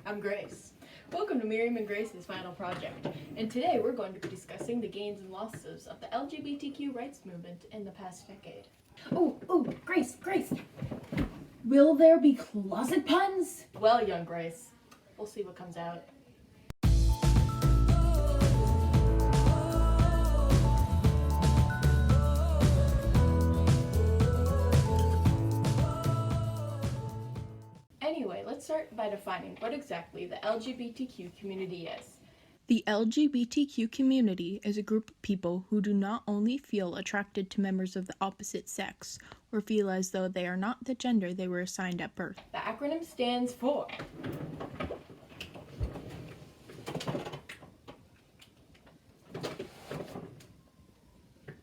I'm Grace. Welcome to Miriam and Grace's final project, and today we're going to be discussing the gains and losses of the LGBTQ rights movement in the past decade. Grace! Will there be closet puns? Well, young Grace, we'll see what comes out. Anyway, let's start by defining what exactly the LGBTQ community is. The LGBTQ community is a group of people who do not only feel attracted to members of the opposite sex or feel as though they are not the gender they were assigned at birth. The acronym stands for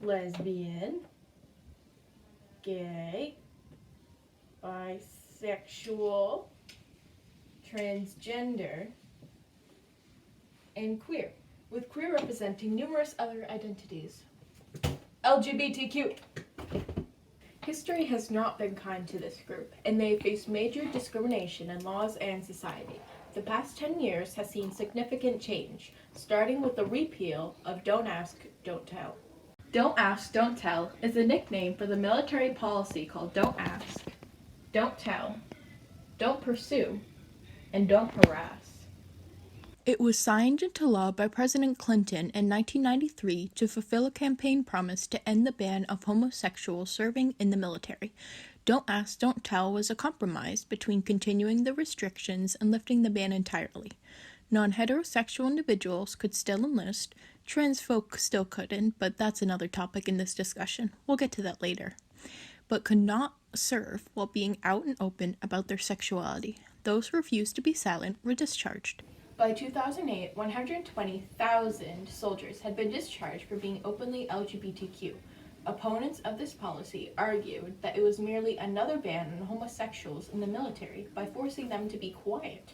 lesbian, gay, bisexual, transgender, and queer, with queer representing numerous other identities. LGBTQ. History has not been kind to this group, and they face major discrimination in laws and society. The past 10 years has seen significant change, starting with the repeal of Don't Ask, Don't Tell. Don't Ask, Don't Tell is a nickname for the military policy called Don't Ask, Don't Tell, Don't Pursue, and Don't Harass. It was signed into law by President Clinton in 1993 to fulfill a campaign promise to end the ban of homosexuals serving in the military. Don't Ask, Don't Tell was a compromise between continuing the restrictions and lifting the ban entirely. Non-heterosexual individuals could still enlist, trans folk still couldn't, but that's another topic in this discussion. We'll get to that later. But could not serve while being out and open about their sexuality. Those who refused to be silent were discharged. By 2008, 120,000 soldiers had been discharged for being openly LGBTQ. Opponents of this policy argued that it was merely another ban on homosexuals in the military by forcing them to be quiet.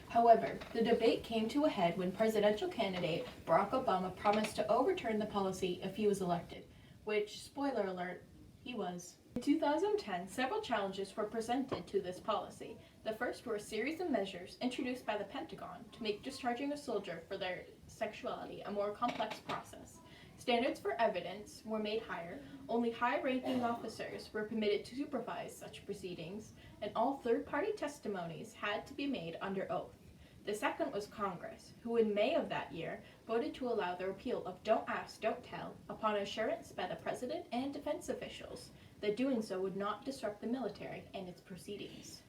However, the debate came to a head when presidential candidate Barack Obama promised to overturn the policy if he was elected, which, spoiler alert, he was. In 2010, several challenges were presented to this policy. The first were a series of measures introduced by the Pentagon to make discharging a soldier for their sexuality a more complex process. Standards for evidence were made higher, only high-ranking officers were permitted to supervise such proceedings, and all third-party testimonies had to be made under oath. The second was Congress, who in May of that year voted to allow the repeal of Don't Ask, Don't Tell upon assurance by the President and defense officials that doing so would not disrupt the military and its proceedings.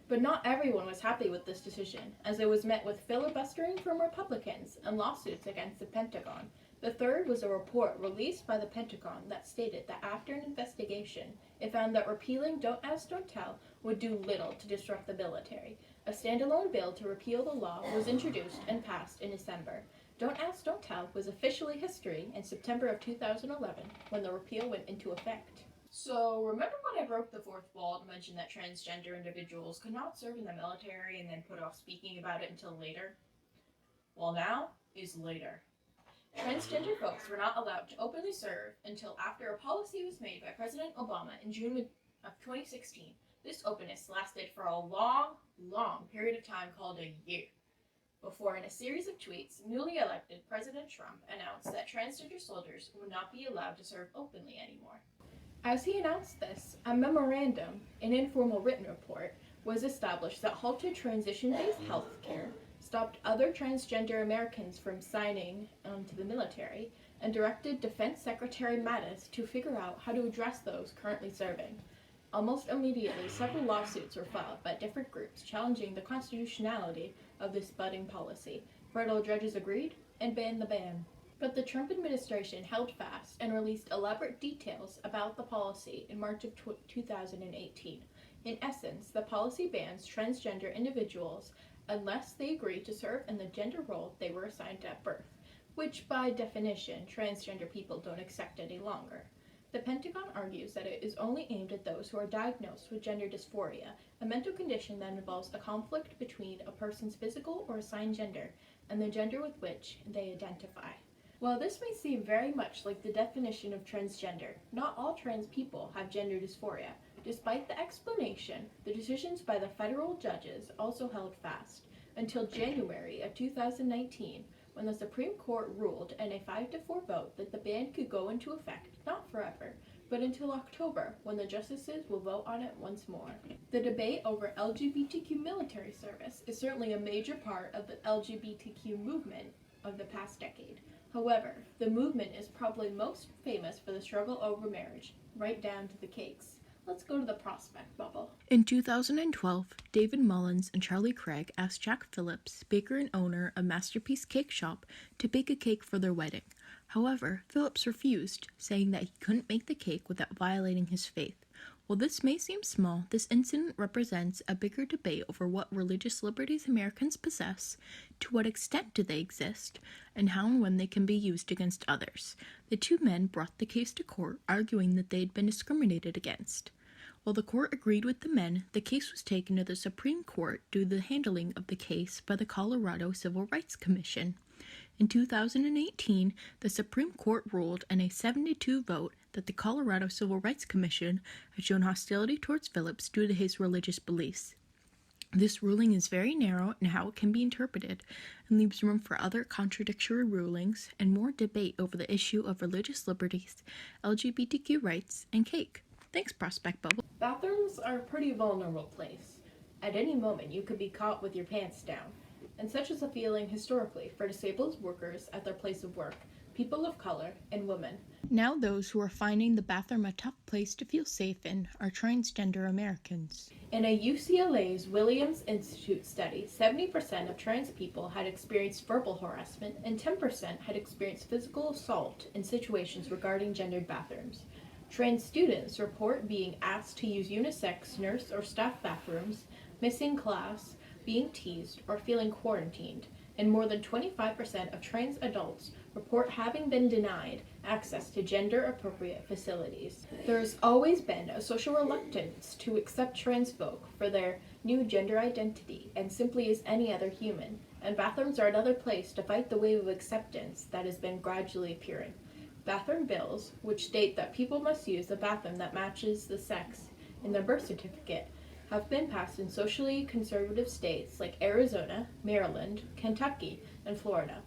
But not everyone was happy with this decision, as it was met with filibustering from Republicans and lawsuits against the Pentagon. The third was a report released by the Pentagon that stated that after an investigation, it found that repealing Don't Ask, Don't Tell would do little to disrupt the military. A standalone bill to repeal the law was introduced and passed in December. Don't Ask, Don't Tell was officially history in September of 2011 when the repeal went into effect. So, remember when I broke the fourth wall to mention that transgender individuals could not serve in the military and then put off speaking about it until later? Well, now is later. Transgender folks were not allowed to openly serve until after a policy was made by President Obama in June of 2016. This openness lasted for a long period of time called a year, before in a series of tweets, newly elected President Trump announced that transgender soldiers would not be allowed to serve openly anymore. As he announced this, a memorandum, an informal written report, was established that halted transition-based health care, stopped other transgender Americans from signing onto the military, and directed Defense Secretary Mattis to figure out how to address those currently serving. Almost immediately, several lawsuits were filed by different groups challenging the constitutionality of this budding policy. Federal judges agreed and banned the ban. But the Trump administration held fast and released elaborate details about the policy in March of 2018. In essence, the policy bans transgender individuals unless they agree to serve in the gender role they were assigned at birth, which by definition, transgender people don't accept any longer. The Pentagon argues that it is only aimed at those who are diagnosed with gender dysphoria, a mental condition that involves a conflict between a person's physical or assigned gender and the gender with which they identify. While this may seem very much like the definition of transgender, not all trans people have gender dysphoria. Despite the explanation, the decisions by the federal judges also held fast until January of 2019, when the Supreme Court ruled in a 5-4 vote that the ban could go into effect not forever, but until October, when the justices will vote on it once more. The debate over LGBTQ military service is certainly a major part of the LGBTQ movement of the past decade. However, the movement is probably most famous for the struggle over marriage, right down to the cakes. Let's go to the prospect bubble. In 2012, David Mullins and Charlie Craig asked Jack Phillips, baker and owner of Masterpiece Cake Shop, to bake a cake for their wedding. However, Phillips refused, saying that he couldn't make the cake without violating his faith. While this may seem small, this incident represents a bigger debate over what religious liberties Americans possess, to what extent do they exist, and how and when they can be used against others. The two men brought the case to court, arguing that they had been discriminated against. While the court agreed with the men, the case was taken to the Supreme Court due to the handling of the case by the Colorado Civil Rights Commission. In 2018, the Supreme Court ruled in a 7-2 vote that the Colorado Civil Rights Commission had shown hostility towards Phillips due to his religious beliefs. This ruling is very narrow in how it can be interpreted and leaves room for other contradictory rulings and more debate over the issue of religious liberties, LGBTQ rights, and cake. Thanks, Prospect Bubble. Bathrooms are a pretty vulnerable place. At any moment, you could be caught with your pants down. And such is a feeling historically for disabled workers at their place of work, people of color, and women. Now those who are finding the bathroom a tough place to feel safe in are transgender Americans. In a UCLA's Williams Institute study, 70% of trans people had experienced verbal harassment and 10% had experienced physical assault in situations regarding gendered bathrooms. Trans students report being asked to use unisex nurse or staff bathrooms, missing class, being teased, or feeling quarantined, and more than 25% of trans adults report having been denied access to gender-appropriate facilities. There has always been a social reluctance to accept trans folk for their new gender identity and simply as any other human, and bathrooms are another place to fight the wave of acceptance that has been gradually appearing. Bathroom bills, which state that people must use a bathroom that matches the sex in their birth certificate, have been passed in socially conservative states like Arizona, Maryland, Kentucky, and Florida.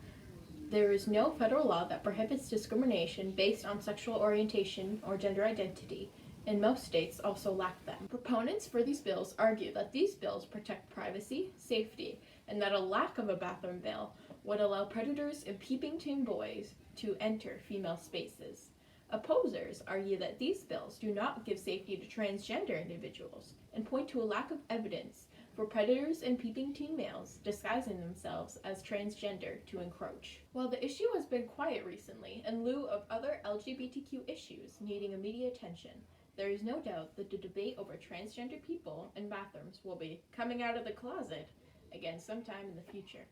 There is no federal law that prohibits discrimination based on sexual orientation or gender identity, and most states also lack them. Proponents for these bills argue that these bills protect privacy, safety, and that a lack of a bathroom bill would allow predators and peeping Tom boys to enter female spaces. Opposers argue that these bills do not give safety to transgender individuals and point to a lack of evidence for predators and peeping teen males disguising themselves as transgender to encroach. While the issue has been quiet recently in lieu of other LGBTQ issues needing immediate attention, there is no doubt that the debate over transgender people in bathrooms will be coming out of the closet again sometime in the future.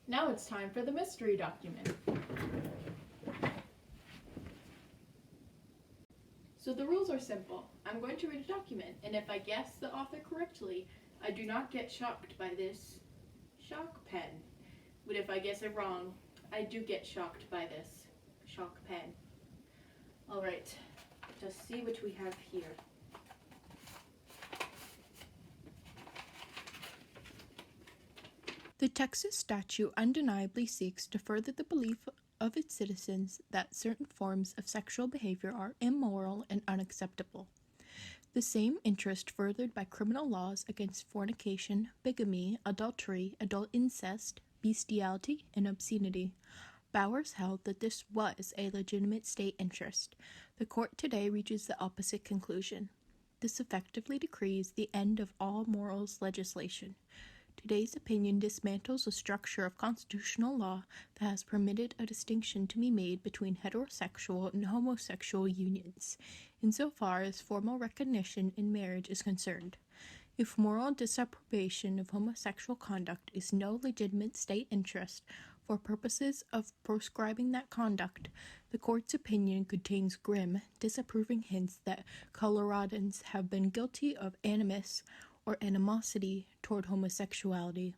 Now it's time for the mystery document. So the rules are simple. I'm going to read a document, and if I guess the author correctly, I do not get shocked by this shock pen. But if I guess it wrong, I do get shocked by this shock pen. Alright, let's see what we have here. The Texas statute undeniably seeks to further the belief of its citizens that certain forms of sexual behavior are immoral and unacceptable. The same interest furthered by criminal laws against fornication, bigamy, adultery, adult incest, bestiality, and obscenity. Bowers held that this was a legitimate state interest. The court today reaches the opposite conclusion. This effectively decrees the end of all morals legislation. Today's opinion dismantles a structure of constitutional law that has permitted a distinction to be made between heterosexual and homosexual unions, insofar as formal recognition in marriage is concerned. If moral disapprobation of homosexual conduct is no legitimate state interest for purposes of proscribing that conduct, the court's opinion contains grim, disapproving hints that Coloradans have been guilty of animus or animosity toward homosexuality,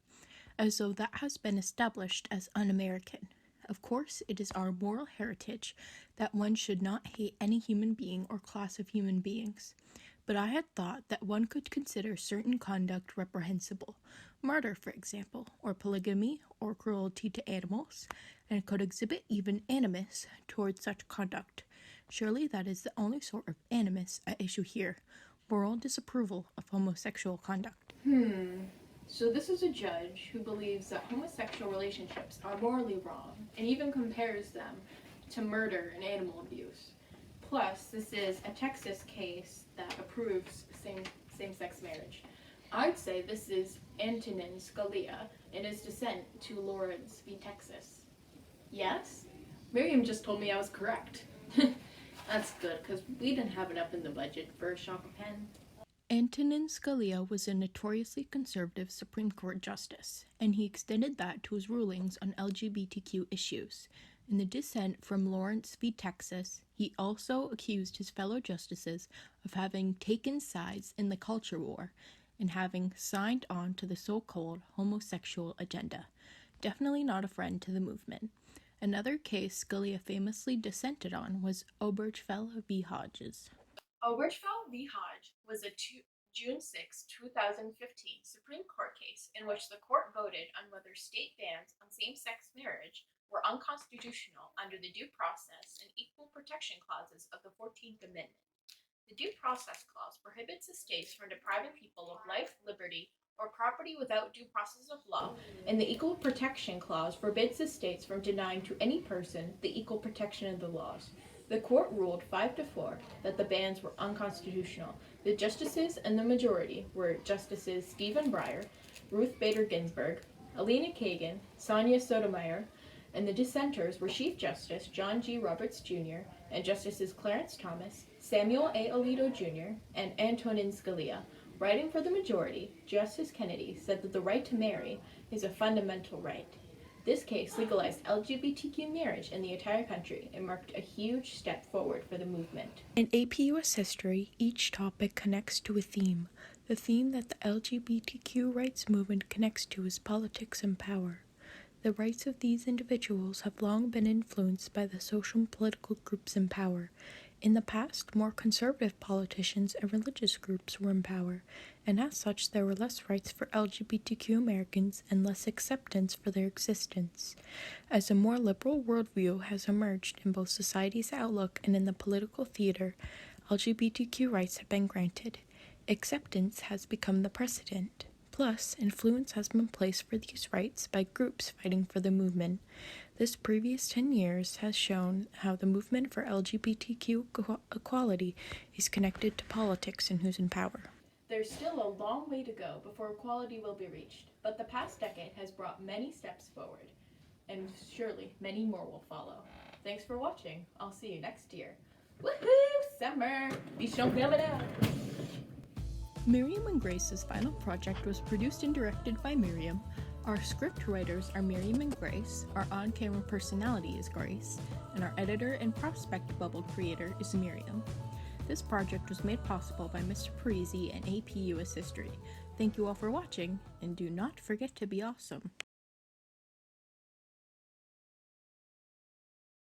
as though that has been established as un-American. Of course, it is our moral heritage that one should not hate any human being or class of human beings, but I had thought that one could consider certain conduct reprehensible, murder, for example, or polygamy, or cruelty to animals, and could exhibit even animus towards such conduct. Surely that is the only sort of animus at issue here, moral disapproval of homosexual conduct. So this is a judge who believes that homosexual relationships are morally wrong and even compares them to murder and animal abuse. Plus, this is a Texas case that approves same-sex marriage. I'd say this is Antonin Scalia in his dissent to Lawrence v. Texas. Yes? Miriam just told me I was correct. That's good, because we didn't have enough in the budget for a shock pen. Antonin Scalia was a notoriously conservative Supreme Court justice, and he extended that to his rulings on LGBTQ issues. In the dissent from Lawrence v. Texas, he also accused his fellow justices of having taken sides in the culture war and having signed on to the so-called homosexual agenda. Definitely not a friend to the movement. Another case Scalia famously dissented on was Obergefell v. Hodges. Obergefell v. Hodge was a June 6, 2015 Supreme Court case in which the court voted on whether state bans on same-sex marriage were unconstitutional under the Due Process and Equal Protection Clauses of the 14th Amendment. The Due Process Clause prohibits the states from depriving people of life, liberty, or property without due process of law, and the Equal Protection Clause forbids the states from denying to any person the equal protection of the laws. The court ruled 5-4 that the bans were unconstitutional. The justices and the majority were Justices Stephen Breyer, Ruth Bader Ginsburg, Alina Kagan, Sonia Sotomayor, and the dissenters were Chief Justice John G. Roberts Jr. and Justices Clarence Thomas, Samuel A. Alito Jr., and Antonin Scalia. Writing for the majority, Justice Kennedy said that the right to marry is a fundamental right. This case legalized LGBTQ marriage in the entire country and marked a huge step forward for the movement. In APUSH history, each topic connects to a theme. The theme that the LGBTQ rights movement connects to is politics and power. The rights of these individuals have long been influenced by the social and political groups in power. In the past, more conservative politicians and religious groups were in power, and as such there were less rights for LGBTQ Americans and less acceptance for their existence. As a more liberal worldview has emerged in both society's outlook and in the political theater, LGBTQ rights have been granted. Acceptance has become the precedent. Plus, influence has been placed for these rights by groups fighting for the movement. This previous 10 years has shown how the movement for LGBTQ equality is connected to politics and who's in power. There's still a long way to go before equality will be reached, but the past decade has brought many steps forward, and surely many more will follow. Thanks for watching. I'll see you next year. Woohoo! Summer! Bichon Canada! Miriam and Grace's final project was produced and directed by Miriam. Our script writers are Miriam and Grace, our on-camera personality is Grace, and our editor and prospect bubble creator is Miriam. This project was made possible by Mr. Parisi and APUSH History. Thank you all for watching, and do not forget to be awesome.